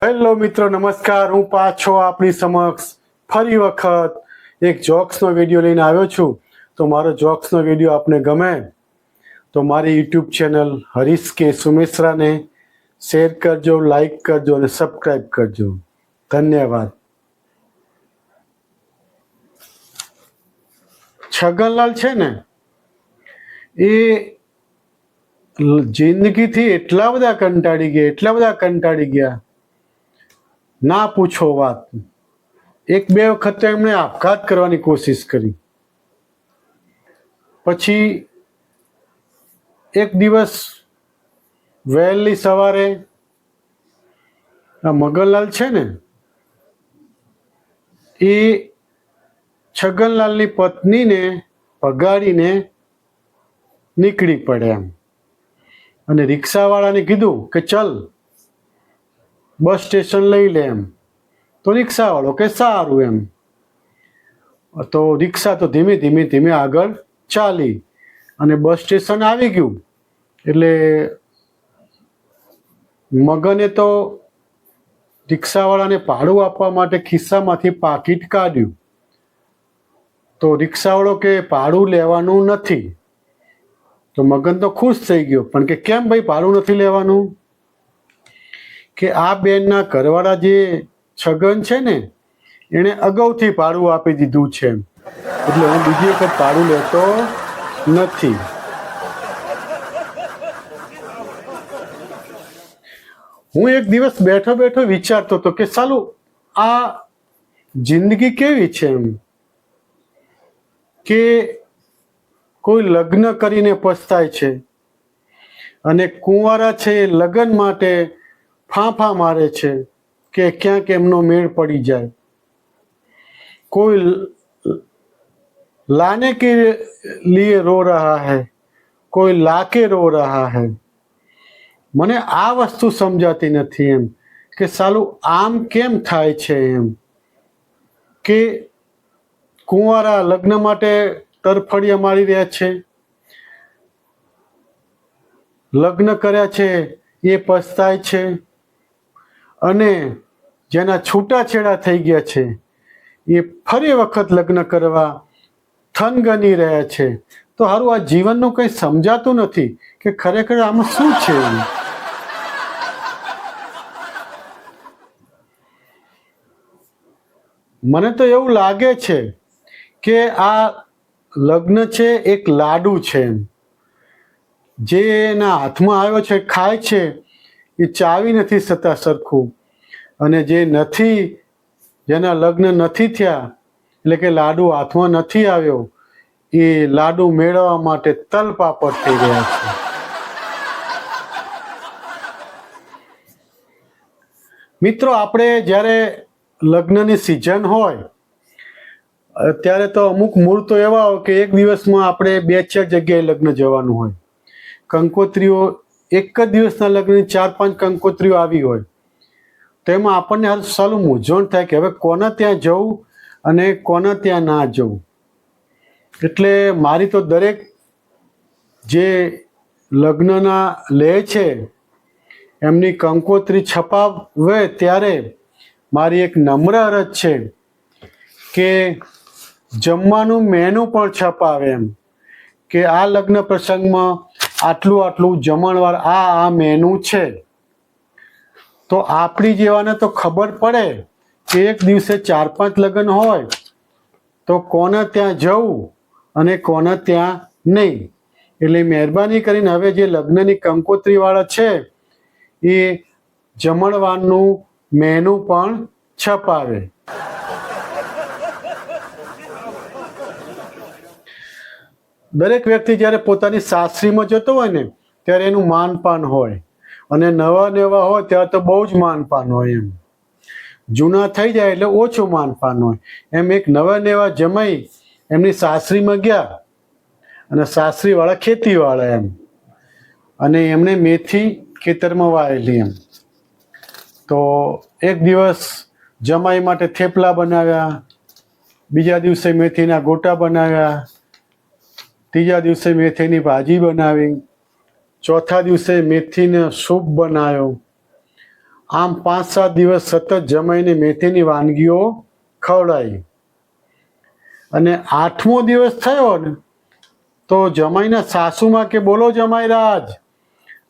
Hello મિત્રો, નમસ્કાર. હું પાછો આપણી સમક્ષ ફરી વખત એક જોક્સનો વિડીયો લઈને આવ્યો છું. તો મારો જોક્સનો વિડીયો આપને ગમે તો મારી યુટ્યુબ ચેનલ હરીશ કે સુમેશ્રાને શેર કરજો, લાઈક કરજો અને સબસ્ક્રાઈબ કરજો. ધન્યવાદ. છગનલાલ છે ને, એ જિંદગીથી એટલા બધા કંટાળી ગયા, ના પૂછો વાત. એક બે વખત એમણે આપઘાત કરવાની કોશિશ કરી. પછી એક દિવસ વહેલી સવારે આ મગનલાલ છે ને, એ છગનલાલની પત્નીને ભગાડીને નીકળી પડ્યા અને રિક્ષાવાળાને કીધું કે ચલ બસ સ્ટેશન લઈ લે એમ. તો રિક્ષાવાળો કે સારું એમ. તો રિક્ષા તો ધીમે ધીમે આગળ ચાલી અને બસ સ્ટેશન આવી ગયું. એટલે મગને તો રિક્ષાવાળાને ભાડું આપવા માટે ખિસ્સામાંથી પાકીટ કાઢ્યું. તો રિક્ષાવાળો કે ભાડું લેવાનું નથી. તો મગન તો ખુશ થઈ ગયો, પણ કે કેમ ભાઈ ભાડું નથી લેવાનું? કે આ બેનના ઘરવાળા જે છગન છે ને, એણે અગાઉથી ભાડું આપી દીધું છે, એટલે હું બીજી વખત ભાડું લેતો નથી. હું એક દિવસ બેઠો વિચારતો હતો કે સાલું આ જિંદગી કેવી છે એમ, કે કોઈ લગ્ન કરીને પછતાય છે અને કુંવારા છે એ લગ્ન માટે ફાંફા મારે છે કે ક્યાંક એમનો મેળ પડી જાય. કોઈ लाने के लिए रो रहा है, કોઈ लाके रो रहा है. મને આ વસ્તુ સમજાતી નથી એમ, કે સાલું આમ કેમ થાય છે એમ, કે કુંવારા લગ્ન માટે તરફડિયા મારી રહ્યા છે, લગ્ન કર્યા છે એ પછતાય છે, અને જેના છૂટાછેડા થઈ ગયા છે એ ફરી વખત લગ્ન કરવા થનગની રહ્યા છે. તો હારું આ જીવનનું કંઈ સમજાતું નથી કે ખરેખર આમાં શું છે. મને તો એવું લાગે છે કે આ લગ્ન છે એક લાડુ છે એમ, જે એના હાથમાં આવ્યો છે ખાય છે એ ચાવી નથી શકતા સરખું, અને જે નથી, જેના લગ્ન નથી થયા, એટલે કે લાડુ હાથમાં નથી આવ્યો, એ લાડુ મેળવવા માટે તલપાપડ થઈ રહ્યા છે. મિત્રો, આપણે જ્યારે લગ્નની સિઝન હોય ત્યારે તો અમુક મૂળ તો એવા હોય કે એક દિવસમાં આપણે 2-4 જગ્યાએ લગ્ન જવાનું હોય. કંકોત્રીઓ એક જ દિવસના લગ્નની 4-5 કંકોત્રીઓ આવી હોય, તો એમાં આપણને સાલું મૂંઝવણ થાય કે હવે કોના ત્યાં જવું અને કોના ત્યાં ના જવું. એટલે મારી તો દરેક જે લગ્નના લે છે એમની કંકોત્રી છપાવે ત્યારે મારી એક નમ્ર અરજ છે કે જમવાનું મેનુ પણ છપાવે એમ, કે આ લગ્ન પ્રસંગમાં આટલું જમણવાર આ મેનુ છે. તો આપણી જેવાને તો ખબર પડે કે એક દિવસે 4-5 લગ્ન હોય તો કોને ત્યાં જવું અને કોને ત્યાં નહીં. એટલે મહેરબાની કરીને હવે જે લગ્નની કંકોત્રીવાળા છે એ જમણવારનું મેનુ પણ છપાવે. દરેક વ્યક્તિ જ્યારે પોતાની સાસરીમાં જતો હોય ને ત્યારે એનું માનપાન હોય, અને નવા હોય ત્યારે તો બહુ જ માનપાન હોય એમ. જૂના થઈ જાય એટલે ઓછું માનપાન હોય એમ. એક નવા જમાઈ એમની સાસરીમાં ગયા, અને સાસરીવાળા ખેતીવાળા એમ, અને એમણે મેથી ખેતરમાં વાવેલી એમ. તો એક દિવસ જમાઈ માટે થેપલા બનાવ્યા, બીજા દિવસે મેથીના ગોટા બનાવ્યા, ત્રીજા દિવસે મેથીની ભાજી બનાવી, ચોથા દિવસે મેથીનો સૂપ બનાવ્યો, આમ 5-7 દિવસ સતત જમાઈને મેથીની વાનગીઓ ખવડાવી, અને 8મો દિવસ થયો ને તો જમાઈના સાસુમાં કે બોલો જમાઈ રાજ,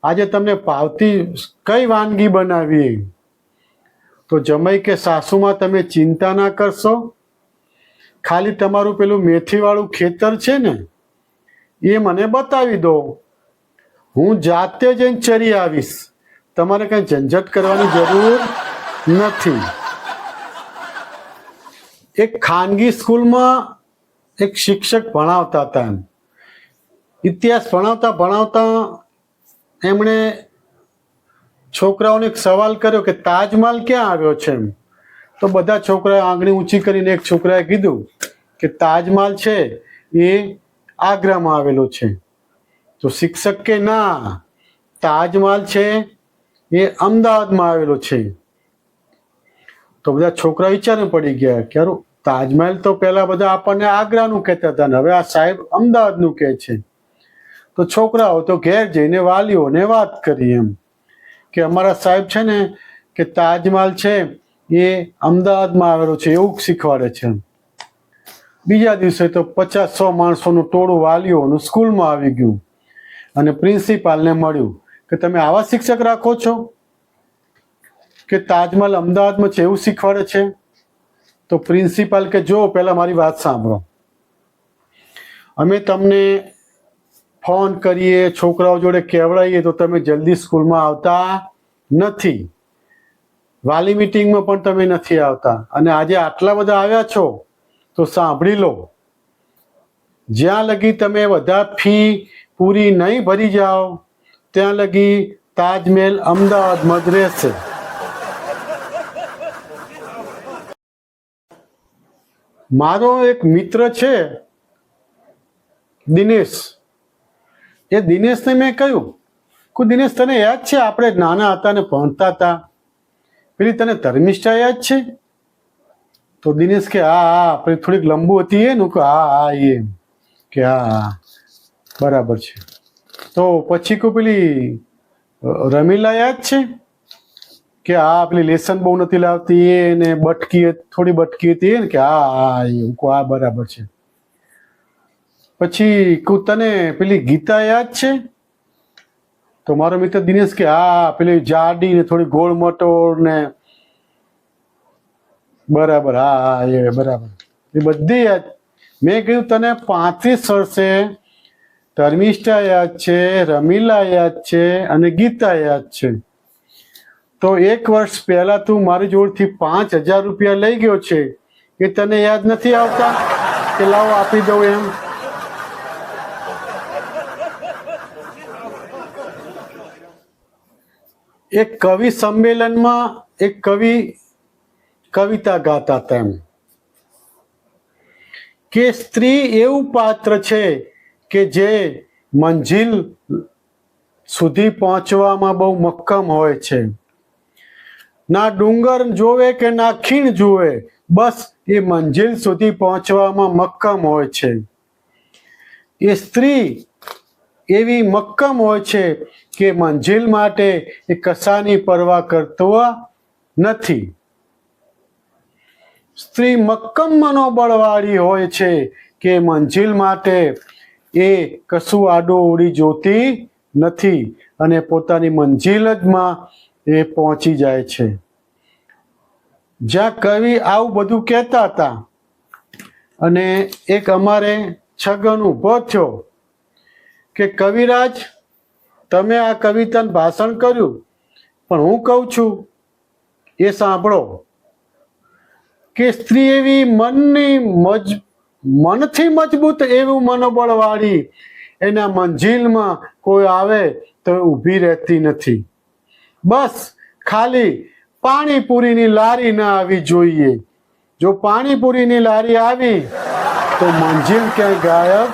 આજે તમને ભાવતી કઈ વાનગી બનાવી? તો જમાઈ કે સાસુમાં તમે ચિંતા ના કરશો, ખાલી તમારું પેલું મેથીવાળું ખેતર છે ને એ મને બતાવી દો, હું જાતે જઈને ચરી આવીશ, તમારે કંઈ ઝંઝટ કરવાની જરૂર નથી. એક ખાનગી સ્કૂલમાં એક શિક્ષક ભણાવતા હતા. ઇતિહાસ ભણાવતા ભણાવતા એમણે છોકરાઓને એક સવાલ કર્યો કે તાજમહાલ ક્યાં આવ્યો છે એમ. તો બધા છોકરાએ આંગળી ઊંચી કરીને એક છોકરાએ કીધું કે તાજમહાલ છે એ આગ્રામાં આવેલો છે. તો શિક્ષક કે ના, તાજમહાલ છે એ અમદાવાદમાં આવેલો છે. તો બધા છોકરા વિચારે પડી ગયા કે યાર, તાજમહાલ તો પહેલા બધા આપણને આગ્રાનું કહેતા હતા ને હવે આ સાહેબ અમદાવાદનું કહે છે. તો છોકરાઓ તો ઘેર જઈને વાલીઓને વાત કરી એમ કે અમારા સાહેબ છે ને કે તાજમહાલ છે એ અમદાવાદમાં આવેલો છે એવું શીખવાડે છે. બીજા દિવસે તો 50-100 માણસોનું ટોળું વાલીઓનું સ્કૂલમાં આવી ગયું અને પ્રિન્સિપાલને મળ્યું કે તમે આવા શિક્ષક રાખો છો કે તાજમહાલ અમદાવાદમાં છે એવું શીખવાડે છે? તો પ્રિન્સિપાલ કે જો પહેલા મારી વાત સાંભળો, અમે તમને ફોન કરીએ, છોકરાઓ જોડે કહેવડાવીએ તો તમે જલ્દી સ્કૂલમાં આવતા નથી, વાલી મિટિંગમાં પણ તમે નથી આવતા, અને આજે આટલા બધા આવ્યા છો તો સાંભળી લો, જ્યાં લગી તમે બધા ફી પૂરી નહીં ભરી જાઓ ત્યાં લગી તાજમહેલ અમદાવાદમાં જ રહેશે. મારો એક મિત્ર છે દિનેશ, એ દિનેશને મેં કહ્યું કે દિનેશ તને યાદ છે આપણે નાના હતા ને ભણતા હતા, પેલી તને ધર્મિષ્ઠા યાદ છે? તો દિનેશ કે હા હા, પેલી થોડીક લંબુ હતી એ નું કે હા હા એ કે હા બરાબર છે. તો પછી કોઈ પેલી રમીલા યાદ છે કે હા પેલી લેસન બહુ નથી લાવતી એ ને બટકી થોડી બટકી હતી એ ને કે હા હા એ હા બરાબર છે. પછી તને પેલી ગીતા યાદ છે? તો મારો મિત્ર દિનેશ કે હા પેલી જાડી ને થોડી ગોળ મટોળ ને બરાબર હા હા એ બરાબર એ બધી યાદ. મેં કીધું તને 35 વર્ષે ધર્મિષ્ઠા યાદ છે, રમીલા યાદ છે અને ગીતા યાદ છે, તો 1 વર્ષ પહેલા તું મારી જોડથી 5,000 રૂપિયા લઈ ગયો છે એ તને યાદ નથી આવતા કે લાવો આપી દઉં એમ? એક કવિ સંમેલનમાં એક કવિ કવિતા ગાતા હતા એમ કે સ્ત્રી એવું પાત્ર છે કે જે મંજિલ સુધી પહોંચવામાં બહુ મક્કમ હોય છે, ના ડુંગર જોવે કે ના ખીણ જોવે, બસ એ મંજિલ સુધી પહોંચવામાં મક્કમ હોય છે. એ સ્ત્રી એવી મક્કમ હોય છે કે મંજિલ માટે એ કશાની પરવા કરતો નથી. સ્ત્રી મક્કમ મનોબળવાળી હોય છે કે મંજિલ માટે એ કશું આડું ઉડી જોતી નથી અને પોતાની મંજિલ જમાં એ પહોંચી જાય છે. જ્યાં કવિ આવું બધું કહેતા હતા અને એક અમારે છગન ઊભો થયો કે કવિરાજ તમે આ કવિતાનું ભાષણ કર્યું પણ હું કહું છું એ સાંભળો કે સ્ત્રી એવી મનથી મજબૂત એવું મનોબળવાળી એના મંજિલમાં કોઈ આવે તો ઊભી રહેતી નથી. બસ ખાલી પાણીપુરીની લારી ના આવી જોઈએ. જો પાણીપુરીની લારી આવી તો મંજિલ ક્યાંય ગાયબ